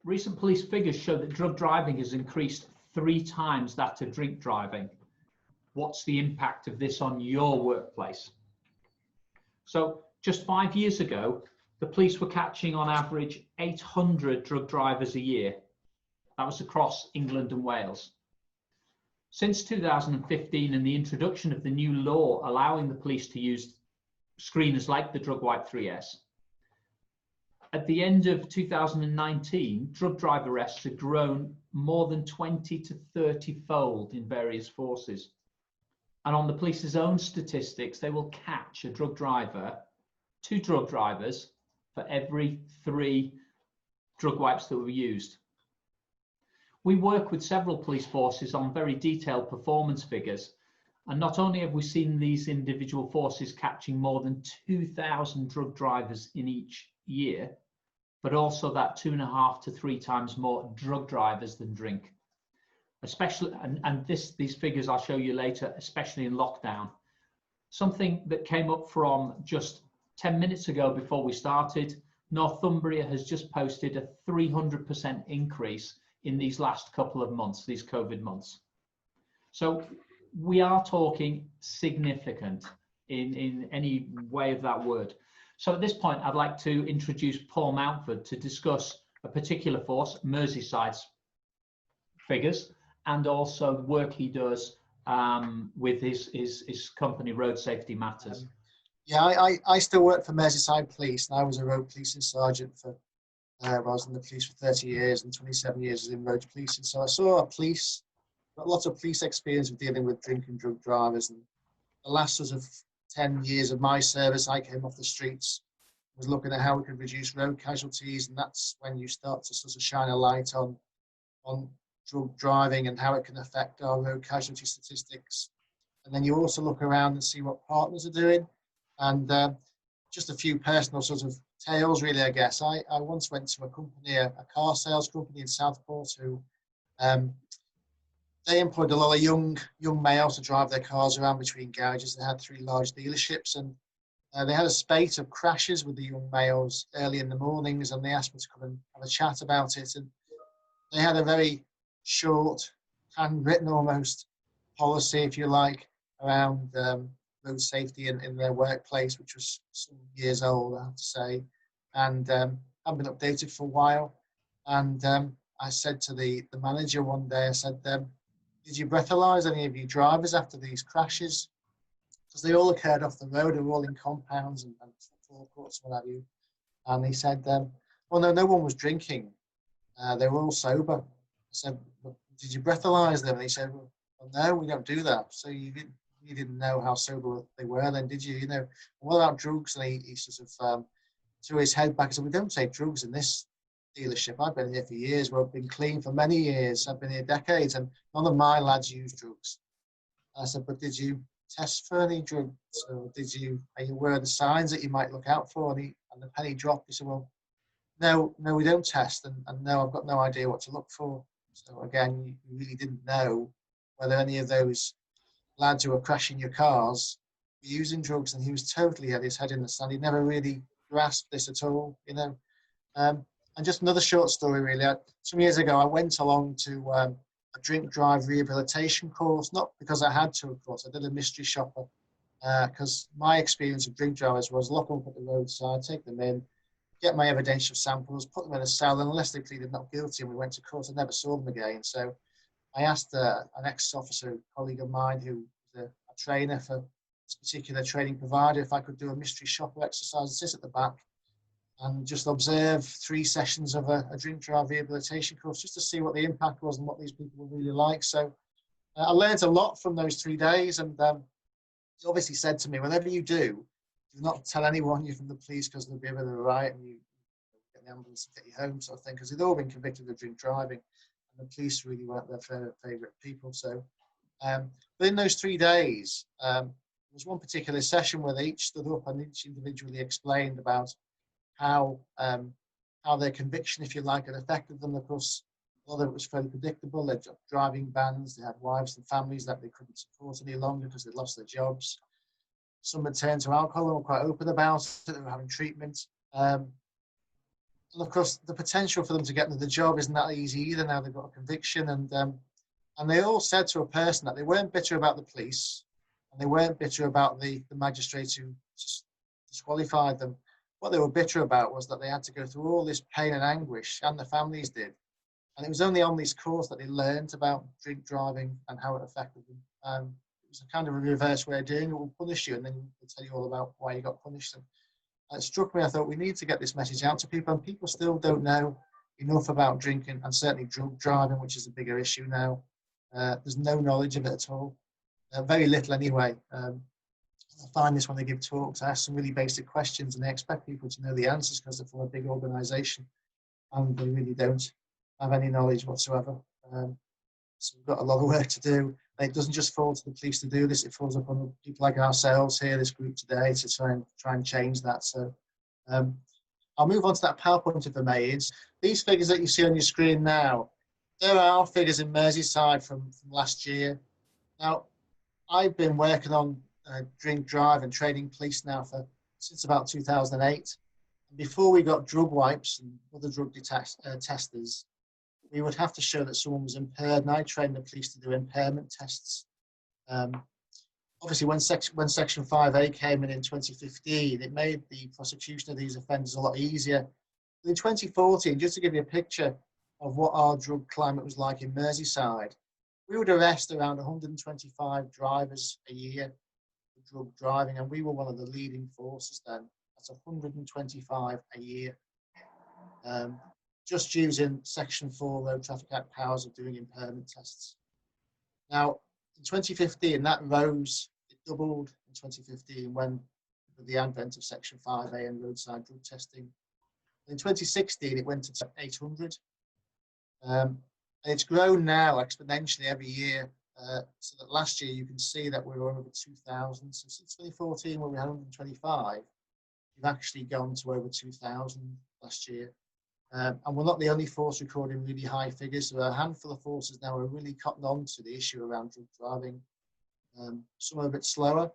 Recent police figures show that drug driving has increased 3 times that of drink driving. What's the impact of this on your workplace? So just 5 years ago, the police were catching on average 800 drug drivers a year. That was across England and Wales. Since 2015 and the introduction of the new law allowing the police to use screeners like the Drug Wipe 3S, at the end of 2019, drug drive arrests had grown more than 20 to 30-fold in various forces. And on the police's own statistics, they will catch a drug driver, 2 drug drivers, for every 3 drug wipes that were used. We work with several police forces on very detailed performance figures, and not only have we seen these individual forces catching more than 2,000 drug drivers in each year, but also that 2.5 to 3 times more drug drivers than drink. Especially, and these figures I'll show you later, especially in lockdown. Something that came up from just 10 minutes ago before we started, Northumbria has just posted a 300% increase in these last couple of months, these COVID months. So we are talking significant in any way of that word. So at this point, I'd like to introduce Paul Mountford to discuss a particular force, Merseyside's figures, and also the work he does with his company, Road Safety Matters. Yeah, I still work for Merseyside Police, and I was a road policing sergeant for, I was in the police for 30 years and 27 years as in road policing. So I saw got lots of police experience of dealing with drink and drug drivers. And the last sort of 10 years of my service, I came off the streets, was looking at how we could reduce road casualties, and that's when you start to sort of shine a light on drug driving and how it can affect our road casualty statistics. And then you also look around and see what partners are doing. And just a few personal sort of tales, really, I guess. I once went to a company, a car sales company in Southport, who they employed a lot of young males to drive their cars around between garages. They had 3 large dealerships, and they had a spate of crashes with the young males early in the mornings, and they asked me to come and have a chat about it. And they had a very short, handwritten almost policy, if you like, around road safety in their workplace, which was some years old, I have to say, and hadn't been updated for a while. And I said to the manager one day, I said, did you breathalyze any of your drivers after these crashes? Because they all occurred off the road, they were all in compounds and football courts and what have you. And he said, well, no one was drinking. They were all sober. I said, well, did you breathalyze them? And he said, well, no, we don't do that. So you didn't know how sober they were then, did you? You know, what about drugs? And he sort of threw his head back and said, we don't take drugs in this dealership. I've been here for years. Well, I've been clean for many years. I've been here decades, and none of my lads use drugs. And I said, but did you test for any drugs? Or are you aware of the signs that you might look out for? And the penny dropped. He said, well, no, we don't test, and no, I've got no idea what to look for. So again, you really didn't know whether any of those lads who were crashing your cars were using drugs, and he was totally had his head in the sand. He never really grasped this at all, you know. And just another short story, really. Some years ago, I went along to a drink drive rehabilitation course, not because I had to, of course. I did a mystery shopper because my experience of drink drivers was lock them up at the roadside, take them in, get my evidential samples, put them in a cell, and unless they pleaded not guilty and we went to court, I never saw them again. So I asked an ex-officer, colleague of mine, who was a trainer for this particular training provider, if I could do a mystery shopper exercise, sit at the back and just observe 3 sessions of a drink drive rehabilitation course, just to see what the impact was and what these people were really like. So I learned a lot from those 3 days, and he obviously said to me, whatever you do not tell anyone you're from the police, because there'll be a bit of a riot and you get the ambulance and get you home, sort of thing, because they'd all been convicted of drink driving, and the police really weren't their favourite people. So but in those 3 days, there was one particular session where they each stood up and each individually explained about how their conviction, if you like, had affected them. Of course, a lot of it was fairly predictable. They'd got driving bans, they had wives and families that they couldn't support any longer because they'd lost their jobs. Some had turned to alcohol and were quite open about it, they were having treatment. A And of course, the potential for them to get into the job isn't that easy either. Now they've got a conviction, and they all said to a person that they weren't bitter about the police, and they weren't bitter about the magistrate who disqualified them. What they were bitter about was that they had to go through all this pain and anguish, and the families did. And it was only on this course that they learned about drink driving and how it affected them. It was a kind of a reverse way of doing it. We'll punish you, and then we'll tell you all about why you got punished. And it struck me, I thought, we need to get this message out to people, and people still don't know enough about drinking, and certainly drug driving, which is a bigger issue now. There's no knowledge of it at all, very little anyway. I find this when they give talks. I ask some really basic questions, and they expect people to know the answers because they're from a big organisation, and they really don't have any knowledge whatsoever. So we've got a lot of work to do. And it doesn't just fall to the police to do this; it falls upon people like ourselves here, this group today, to try and change that. So I'll move on to that PowerPoint if I may. It's these figures that you see on your screen now. There are our figures in Merseyside from last year. Now, I've been working on drink drive and training police now since about 2008. And before we got drug wipes and other drug testers, we would have to show that someone was impaired, and I trained the police to do impairment tests. Obviously, when Section 5A came in 2015, it made the prosecution of these offenders a lot easier. But in 2014, just to give you a picture of what our drug climate was like in Merseyside, we would arrest around 125 drivers a year for drug driving, and we were one of the leading forces then. That's 125 a year. Just using Section 4 Road Traffic Act powers of doing impairment tests. Now, in 2015, that rose, it doubled in 2015 with the advent of Section 5A and roadside drug testing. In 2016, it went to 800. And it's grown now exponentially every year. So that last year, you can see that we were over 2,000. So since 2014, when we had 125, we've actually gone to over 2,000 last year. And we're not the only force recording really high figures. There are a handful of forces now who are really cotton on to the issue around drug driving. Some are a bit slower.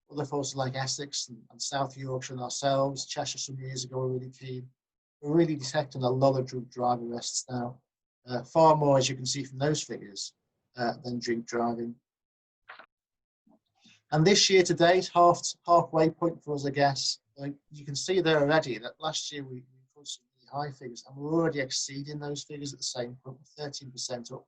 Other forces like Essex and South Yorkshire and ourselves, Cheshire some years ago were really keen. We're really detecting a lot of drug drive arrests now. Far more, as you can see from those figures, than drink driving. And this year to date, halfway point for us, I guess. You can see there already that last year we recorded some really high figures, and we're already exceeding those figures at the same point, 13% up.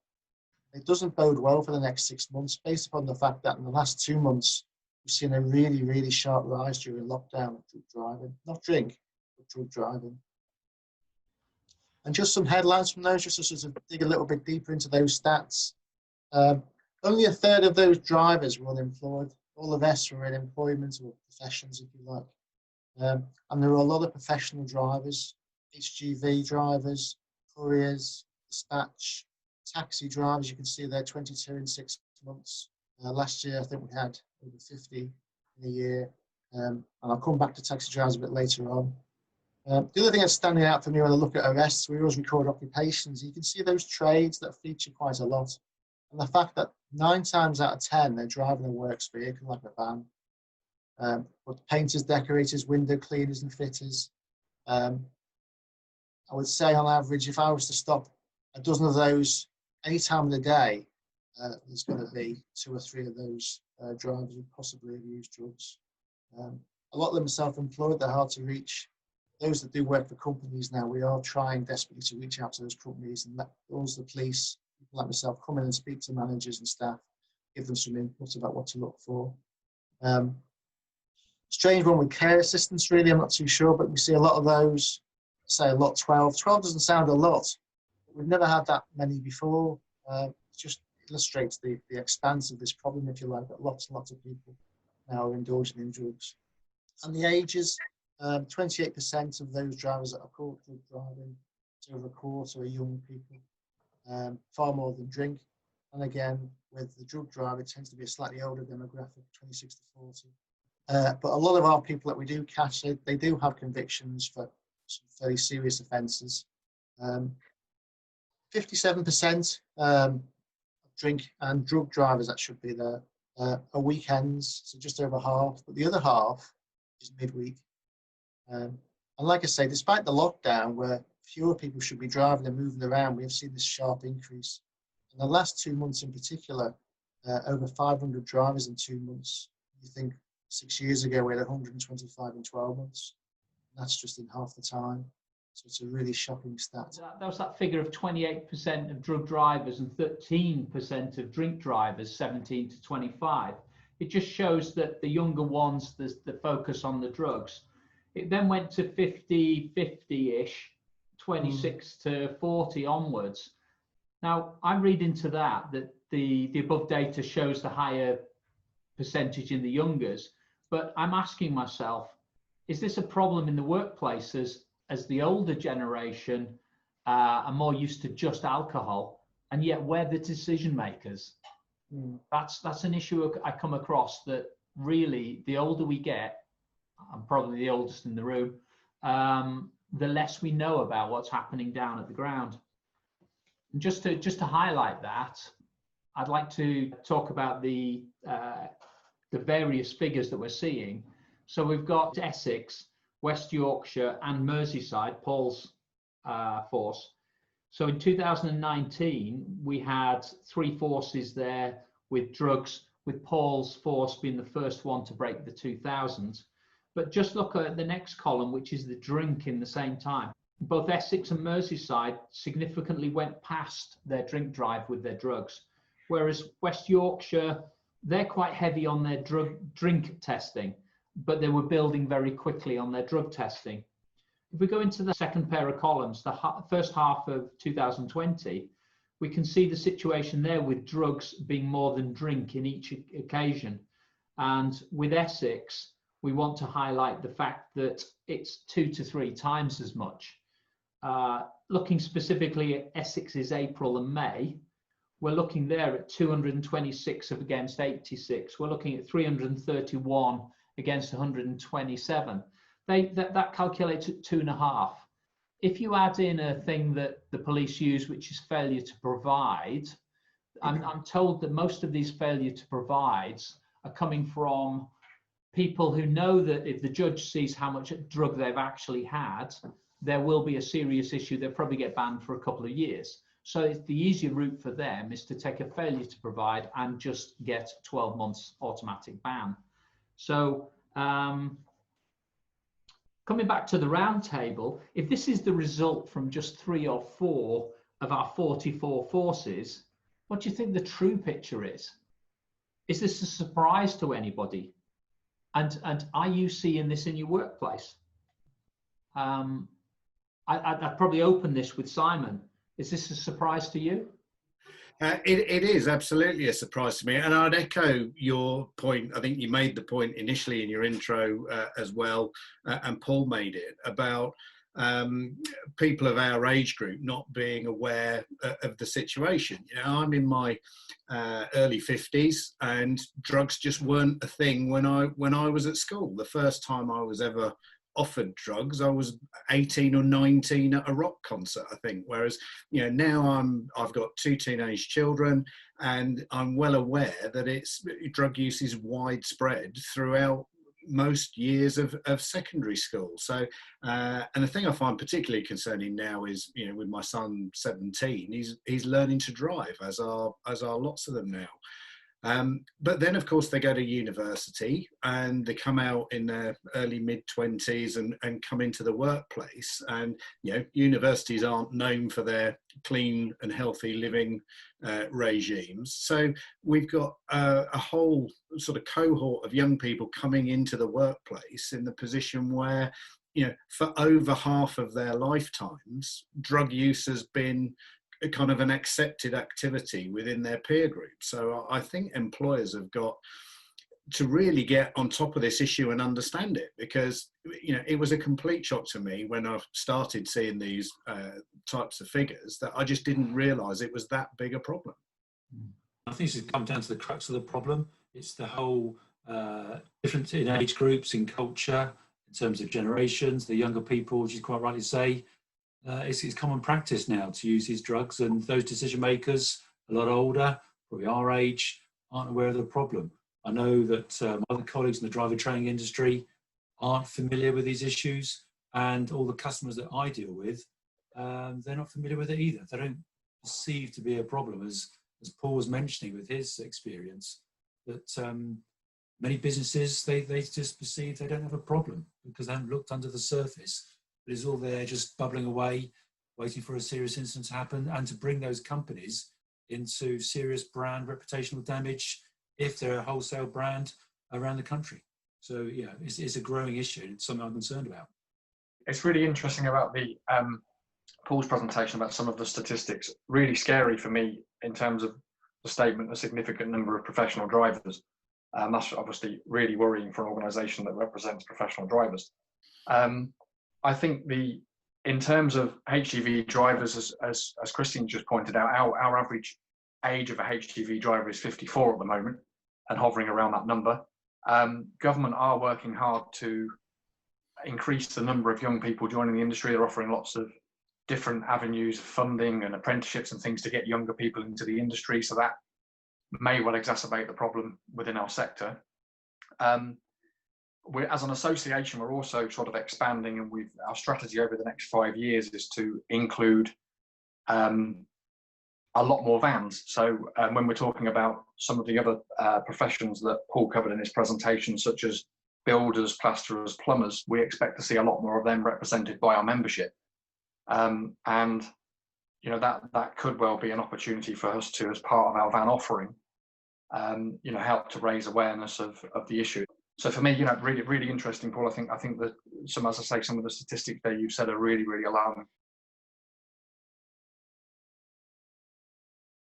It doesn't bode well for the next 6 months, based upon the fact that in the last 2 months, we've seen a really, really sharp rise during lockdown of drug driving. Not drink, but drug driving. And just some headlines from those, just to sort of dig a little bit deeper into those stats. Only a third of those drivers were unemployed. All the rest were in employment or professions, if you like. And there were a lot of professional drivers, HGV drivers, couriers, dispatch, taxi drivers. You can see there 22 in 6 months. Last year, I think we had over 50 in a year. And I'll come back to taxi drivers a bit later on. The other thing that's standing out for me when I look at arrests, we always record occupations. You can see those trades that feature quite a lot. And the fact that 9 times out of 10, they're driving a works vehicle like a van. But painters, decorators, window cleaners and fitters. I would say on average, if I was to stop a dozen of those any time of the day, there's going to be 2 or 3 of those drivers who possibly have used drugs. A lot of them are self-employed, they're hard to reach. Those that do work for companies now, we are trying desperately to reach out to those companies and let those, the police, people like myself, come in and speak to managers and staff, give them some input about what to look for. Strange one with care assistants, really, I'm not too sure, but we see a lot of those, say a lot, 12. 12 doesn't sound a lot, but we've never had that many before. It just illustrates the expanse of this problem, if you like, that lots and lots of people now are indulging in drugs. And the ages, 28% of those drivers that are caught drug driving, so over a quarter are young people, far more than drink. And again, with the drug drive, it tends to be a slightly older demographic, 26 to 40. But a lot of our people that we do catch, they do have convictions for some fairly serious offences. 57% drink and drug drivers that should be there are weekends, so just over half. But the other half is midweek. And like I say, despite the lockdown, where fewer people should be driving and moving around, we have seen this sharp increase. In the last 2 months in particular, over 500 drivers in 2 months. You think 6 years ago we had 125 in 12 months. That's just in half the time. So it's a really shocking stat. That was that figure of 28% of drug drivers and 13% of drink drivers, 17 to 25. It just shows that the younger ones, the focus on the drugs. It then went to 50-50-ish, 26 to 40 onwards. Now, I read into that the above data shows the higher percentage in the youngers, but I'm asking myself, is this a problem in the workplaces as the older generation are more used to just alcohol, and yet we're the decision makers? That's an issue I come across, that really the older we get, I'm probably the oldest in the room, the less we know about what's happening down at the ground. And just to highlight that, I'd like to talk about the various figures that we're seeing. So we've got Essex, West Yorkshire and Merseyside, Paul's force. So in 2019, we had 3 forces there with drugs, with Paul's force being the first one to break the 2000s. But just look at the next column, which is the drink in the same time. Both Essex and Merseyside significantly went past their drink drive with their drugs, whereas West Yorkshire, they're quite heavy on their drink testing, but they were building very quickly on their drug testing. If we go into the second pair of columns, the first half of 2020, we can see the situation there with drugs being more than drink in each occasion. And with Essex, we want to highlight the fact that it's 2 to 3 times as much. Looking specifically at Essex's April and May, we're looking there at 226 against 86. We're looking at 331 against 127. That calculates at 2.5. If you add in a thing that the police use, which is failure to provide, I'm told that most of these failure to provides are coming from people who know that if the judge sees how much drug they've actually had, there will be a serious issue. They'll probably get banned for a couple of years. So it's the easier route for them is to take a failure to provide and just get 12 months automatic ban. So coming back to the round table, if this is the result from just 3 or 4 of our 44 forces, what do you think the true picture is? Is this a surprise to anybody? And are you seeing this in your workplace? I'd probably open this with Simon. Is this a surprise to you? It is absolutely a surprise to me, and I'd echo your point. I think you made the point initially in your intro as well, and Paul made it about people of our age group not being aware of the situation. You know, I'm in my early 50s, and drugs just weren't a thing when I was at school. The first time I was ever offered drugs, I was 18 or 19 at a rock concert, I think. Whereas, you know, now I've got 2 teenage children, and I'm well aware that drug use is widespread throughout most years of secondary school. So, and the thing I find particularly concerning now is, you know, with my son 17, he's learning to drive, as are lots of them now. But then, of course, they go to university and they come out in their early mid-20s and come into the workplace. And, you know, universities aren't known for their clean and healthy living regimes. So we've got a whole sort of cohort of young people coming into the workplace in the position where, you know, for over half of their lifetimes, drug use has been a kind of an accepted activity within their peer group. So I think employers have got to really get on top of this issue and understand it, because, you know, it was a complete shock to me when I started seeing these types of figures that I just didn't realise it was that big a problem. I think this has come down to the crux of the problem. It's the whole difference in age groups, in culture, in terms of generations. The younger people, which you quite rightly say, it's common practice now to use these drugs, and those decision makers, a lot older, probably our age, aren't aware of the problem. I know that my other colleagues in the driver training industry aren't familiar with these issues, and all the customers that I deal with, they're not familiar with it either. They don't perceive to be a problem, as Paul was mentioning with his experience, that many businesses, they just perceive they don't have a problem because they haven't looked under the surface. It's all there just bubbling away, waiting for a serious incident to happen, and to bring those companies into serious brand reputational damage if they're a wholesale brand around the country. So yeah, it's a growing issue. It's something I'm concerned about. It's really interesting about the Paul's presentation about some of the statistics. Really scary for me in terms of the statement, a significant number of professional drivers. That's obviously really worrying for an organisation that represents professional drivers. I think in terms of HGV drivers, as Christine just pointed out, our average age of a HGV driver is 54 at the moment, and hovering around that number. Government are working hard to increase the number of young people joining the industry. They're offering lots of different avenues of funding and apprenticeships and things to get younger people into the industry, so that may well exacerbate the problem within our sector. As an association, we're also sort of expanding, and our strategy over the next 5 years is to include a lot more vans. So when we're talking about some of the other professions that Paul covered in his presentation, such as builders, plasterers, plumbers, we expect to see a lot more of them represented by our membership. And you know, that could well be an opportunity for us to, as part of our van offering, you know, help to raise awareness of the issue. So for me, you know, really, really interesting, Paul. I think that some of the statistics there you said are really, really alarming.